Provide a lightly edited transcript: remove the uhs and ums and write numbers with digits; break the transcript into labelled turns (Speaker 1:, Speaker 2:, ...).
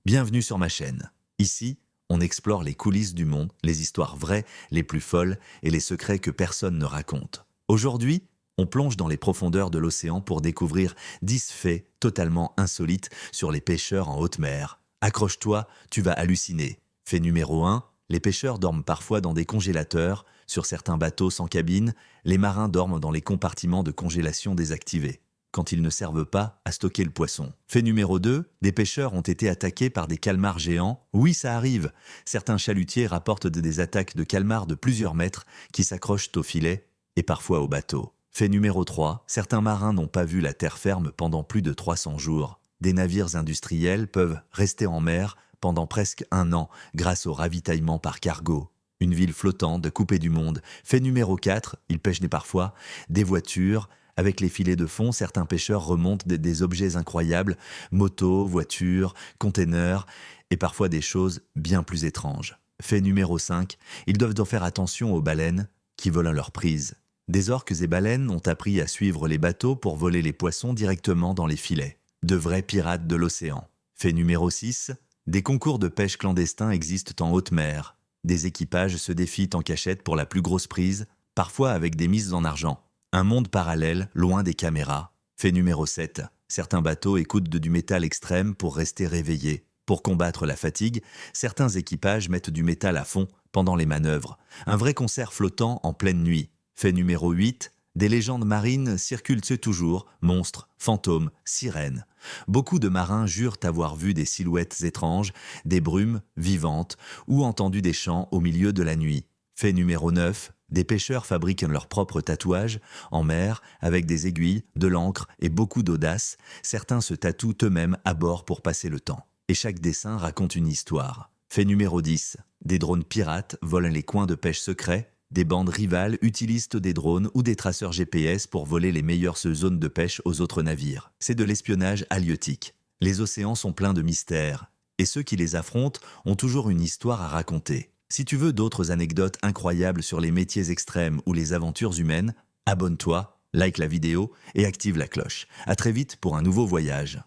Speaker 1: Bienvenue sur ma chaîne. Ici, on explore les coulisses du monde, les histoires vraies, les plus folles et les secrets que personne ne raconte. Aujourd'hui, on plonge dans les profondeurs de l'océan pour découvrir 10 faits totalement insolites sur les pêcheurs en haute mer. Accroche-toi, tu vas halluciner. Fait numéro 1, les pêcheurs dorment parfois dans des congélateurs. Sur certains bateaux sans cabine, les marins dorment dans les compartiments de congélation désactivés, quand ils ne servent pas à stocker le poisson. Fait numéro 2, des pêcheurs ont été attaqués par des calmars géants. Oui, ça arrive. Certains chalutiers rapportent des attaques de calmars de plusieurs mètres qui s'accrochent au filet et parfois au bateau. Fait numéro 3, certains marins n'ont pas vu la terre ferme pendant plus de 300 jours. Des navires industriels peuvent rester en mer pendant presque un an grâce au ravitaillement par cargo. Une ville flottante coupée du monde. Fait numéro 4, ils pêchent parfois des voitures. Avec les filets de fond, certains pêcheurs remontent des objets incroyables, motos, voitures, containers, et parfois des choses bien plus étranges. Fait numéro 5, ils doivent donc faire attention aux baleines qui volent leur prise. Des orques et baleines ont appris à suivre les bateaux pour voler les poissons directement dans les filets. De vrais pirates de l'océan. Fait numéro 6, des concours de pêche clandestins existent en haute mer. Des équipages se défient en cachette pour la plus grosse prise, parfois avec des mises en argent. Un monde parallèle, loin des caméras. Fait numéro 7. Certains bateaux écoutent du métal extrême pour rester réveillés. Pour combattre la fatigue, certains équipages mettent du métal à fond pendant les manœuvres. Un vrai concert flottant en pleine nuit. Fait numéro 8. Des légendes marines circulent toujours, monstres, fantômes, sirènes. Beaucoup de marins jurent avoir vu des silhouettes étranges, des brumes vivantes ou entendu des chants au milieu de la nuit. Fait numéro 9. Des pêcheurs fabriquent leurs propres tatouages en mer avec des aiguilles, de l'encre et beaucoup d'audace. Certains se tatouent eux-mêmes à bord pour passer le temps. Et chaque dessin raconte une histoire. Fait numéro 10. Des drones pirates volent les coins de pêche secrets. Des bandes rivales utilisent des drones ou des traceurs GPS pour voler les meilleures zones de pêche aux autres navires. C'est de l'espionnage halieutique. Les océans sont pleins de mystères. Et ceux qui les affrontent ont toujours une histoire à raconter. Si tu veux d'autres anecdotes incroyables sur les métiers extrêmes ou les aventures humaines, abonne-toi, like la vidéo et active la cloche. À très vite pour un nouveau voyage.